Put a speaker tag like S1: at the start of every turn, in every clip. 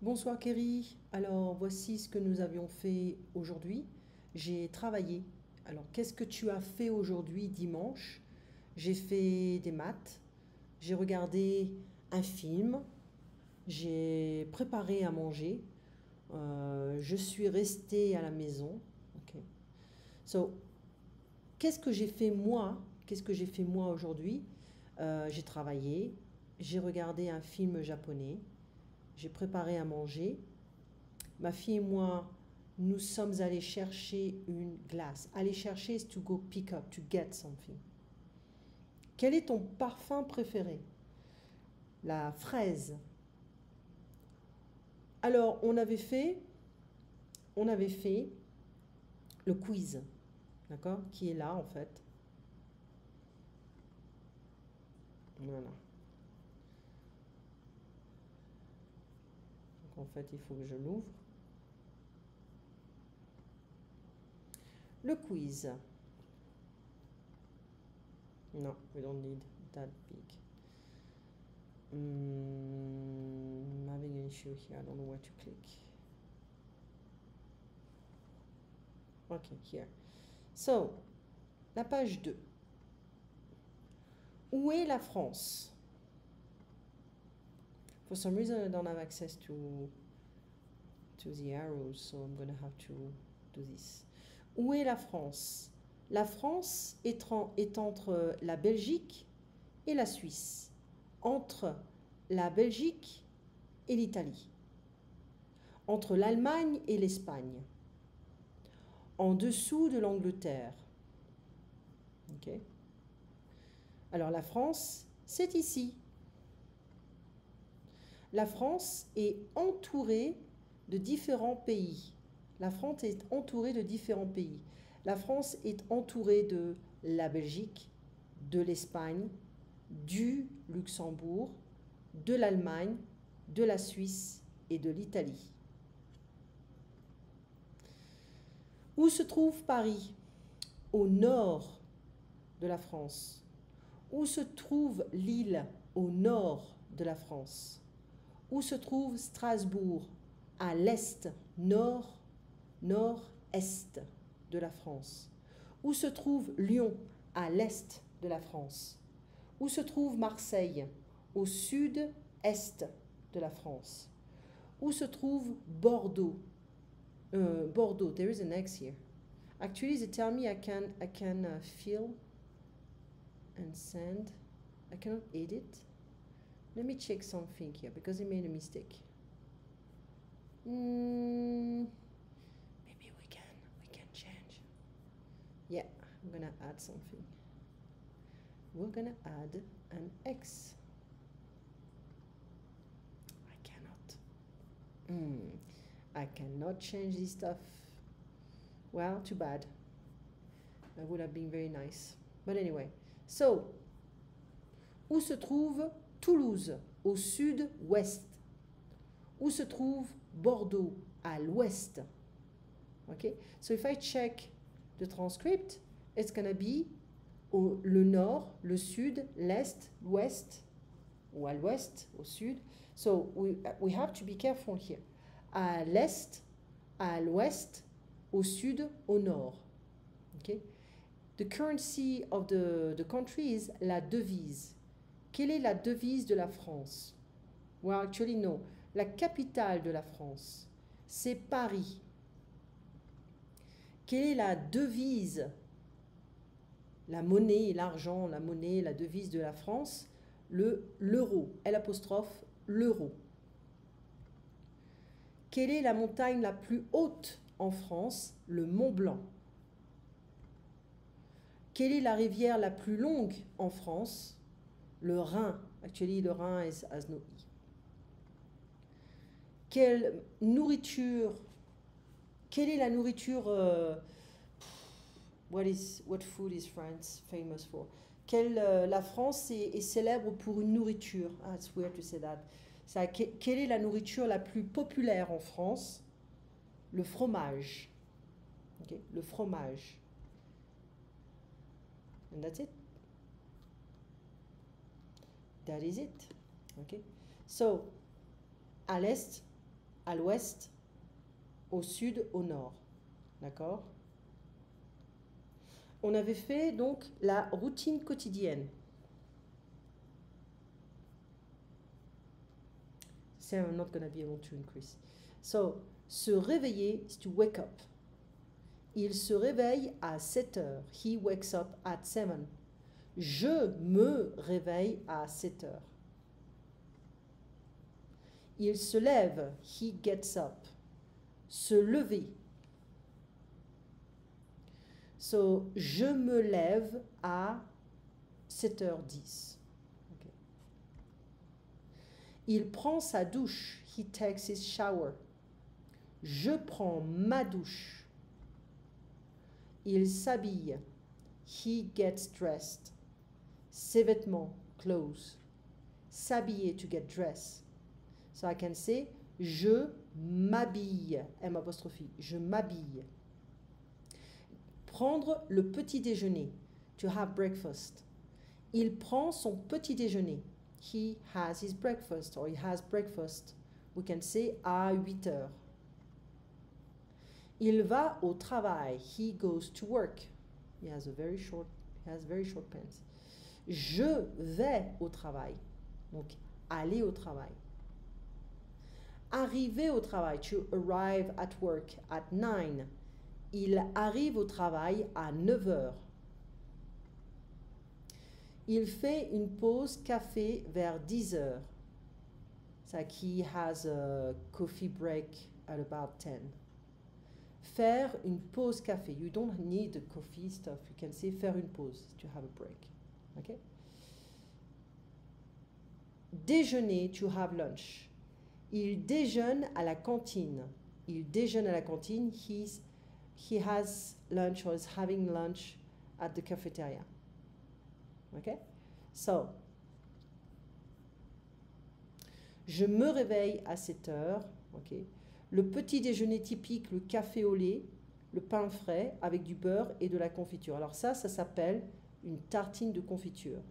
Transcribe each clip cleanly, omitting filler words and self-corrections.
S1: Bonsoir Kerry. Alors voici ce que nous avions fait aujourd'hui. J'ai travaillé. Alors qu'est-ce que tu as fait aujourd'hui dimanche? J'ai fait des maths, j'ai regardé un film, j'ai préparé à manger, je suis restée à la maison. Ok. So, qu'est-ce que j'ai fait moi? Qu'est-ce que j'ai fait moi aujourd'hui? J'ai travaillé, j'ai regardé un film japonais, j'ai préparé à manger. Ma fille et moi, nous sommes allés chercher une glace. Aller chercher is to go pick up, to get something. Quel est ton parfum préféré? La fraise. Alors, on avait fait le quiz, d'accord? Qui est là en fait. Voilà. Donc en fait, il faut que je l'ouvre. Le quiz. Non, we don't need that big. I'm having an issue here. I don't know where to click. Okay, here. So, la page 2. Où est la France? For some reason, I don't have access to the arrows, so I'm going to have to do this. Où est la France? La France est entre la Belgique et la Suisse, entre la Belgique et l'Italie, entre l'Allemagne et l'Espagne, en dessous de l'Angleterre. Ok. Alors la France, c'est ici. La France est entourée de différents pays. La France est entourée de différents pays. La France est entourée de la Belgique, de l'Espagne, du Luxembourg, de l'Allemagne, de la Suisse et de l'Italie. Où se trouve Paris? Au nord de la France. Où se trouve Lille? Au nord de la France. Où se trouve Strasbourg? À l'est, nord, nord-est de la France. Où se trouve Lyon? À l'est de la France. Où se trouve Marseille? Au sud-est de la France. Où se trouve Bordeaux? Bordeaux, there is an X here. Actually, they tell me I can fill and send. I cannot edit. Let me check something here because I made a mistake. Maybe we can change. Yeah, I'm gonna add something. We're gonna add an X. I cannot change this stuff. Well, too bad. That would have been very nice. But anyway, so, où se trouve Toulouse? Au sud-ouest. Où se trouve Bordeaux? À l'ouest. Okay, so if I check the transcript, it's going to be le nord, le sud, l'est, l'ouest, ou à l'ouest, au sud. So we have to be careful here. À l'est, à l'ouest, au sud, au nord. Okay? The currency of the country is la devise. Quelle est la devise de la France? Well, actually, no. La capitale de la France, c'est Paris. Quelle est la devise, la monnaie, l'argent, la monnaie, la devise de la France? L'euro, l'apostrophe, l'euro. Quelle est la montagne la plus haute en France? Le Mont Blanc. Quelle est la rivière la plus longue en France? Le Rhin. Actually, le Rhin has no I. Quelle est la nourriture what food is France famous for? La France est célèbre pour une nourriture. Ah, it's weird to say that. Quelle est la nourriture la plus populaire en France? Le fromage. Okay, le fromage. And that's it. That is it. Okay. So, à l'est, à l'ouest, au sud, au nord. D'accord? On avait fait donc la routine quotidienne. So I'm not going to be able to increase. So, se réveiller is to wake up. Il se réveille à 7 heures. He wakes up at 7. Je me réveille à 7 heures. Il se lève. He gets up. Se lever. So, je me lève à 7h10. Okay. Il prend sa douche. He takes his shower. Je prends ma douche. Il s'habille. He gets dressed. Ses vêtements, clothes. S'habiller, to get dressed. So I can say, je m'habille. M apostrophe. Je m'habille. Prendre le petit déjeuner. To have breakfast. Il prend son petit déjeuner. He has his breakfast, or he has breakfast. We can say à 8 heures. Il va au travail. He goes to work. He has very short pants. Je vais au travail. Donc, aller au travail. Arriver au travail. To arrive at work at 9. Il arrive au travail à 9 heures. Il fait une pause café vers 10 heures. So he has a coffee break at about 10. Faire une pause café. You don't need the coffee stuff. You can say faire une pause to have a break. Okay? Déjeuner, to have lunch. Il déjeune à la cantine. Il déjeune à la cantine. He has lunch or is having lunch at the cafeteria. Okay? So, je me réveille à 7 heures. Okay? Le petit déjeuner typique, le café au lait, le pain frais avec du beurre et de la confiture. Alors ça s'appelle une tartine de confiture.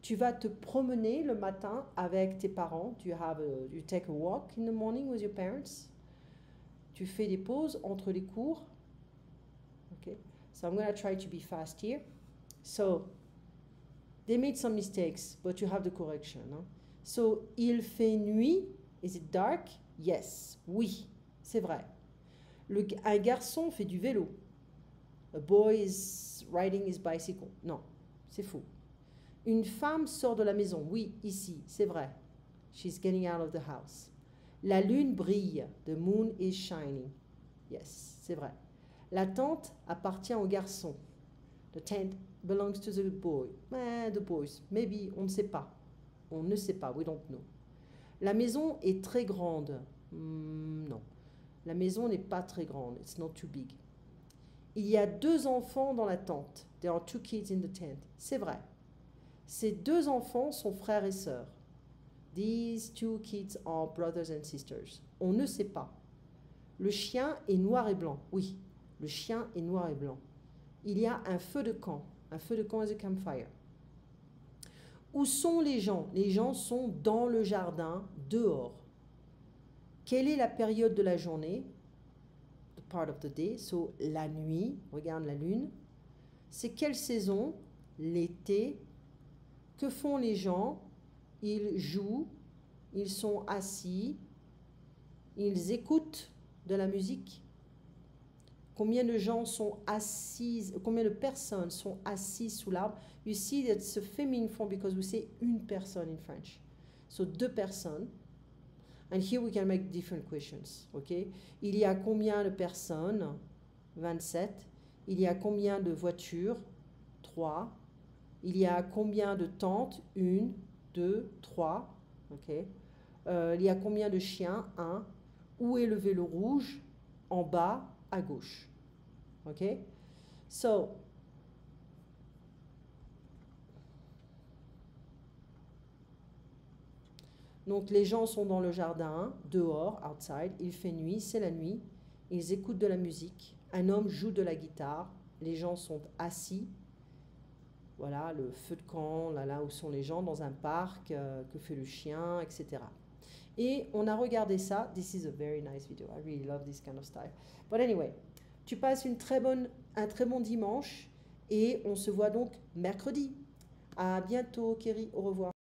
S1: Tu vas te promener le matin avec tes parents. You take a walk in the morning with your parents. Tu fais des pauses entre les cours. Okay? So I'm going to try to be fast here. So, they made some mistakes, but you have the correction. Hein? So, il fait nuit. Is it dark? Yes. Oui, c'est vrai. Un garçon fait du vélo. A boy is riding his bicycle. Non, c'est faux. Une femme sort de la maison. Oui, ici, c'est vrai. She's getting out of the house. La lune brille. The moon is shining. Yes, c'est vrai. La tente appartient au garçon. The tent belongs to the boy. The boys. Maybe, on ne sait pas. On ne sait pas. We don't know. La maison est très grande. Non. La maison n'est pas très grande. It's not too big. Il y a 2 enfants dans la tente. There are 2 kids in the tent. C'est vrai. Ces 2 enfants sont frères et sœurs. These 2 kids are brothers and sisters. On ne sait pas. Le chien est noir et blanc. Oui, le chien est noir et blanc. Il y a un feu de camp. Un feu de camp is a campfire. Où sont les gens? Les gens sont dans le jardin, dehors. Quelle est la période de la journée? The part of the day. So, la nuit. Regarde la lune. C'est quelle saison? L'été. Que font les gens? Ils jouent. Ils sont assis. Ils écoutent de la musique. Combien de gens sont assis? Combien de personnes sont assises sous l'arbre? You see that it's a feminine form because we say une personne in French. So 2 personnes. And here we can make different questions. Okay? Il y a combien de personnes? 27. Il y a combien de voitures? 3. Il y a combien de tentes? 1, 2, 3. Okay? Il y a combien de chiens? 1. Où est le vélo rouge? En bas, à gauche. Okay? So, donc les gens sont dans le jardin, dehors, outside, il fait nuit, c'est la nuit, ils écoutent de la musique, un homme joue de la guitare, les gens sont assis, voilà, le feu de camp, là où sont les gens, dans un parc, que fait le chien, etc. Et on a regardé ça. This is a very nice video. I really love this kind of style. But anyway, tu passes un très bon dimanche et on se voit donc mercredi. À bientôt, Kerry. Au revoir.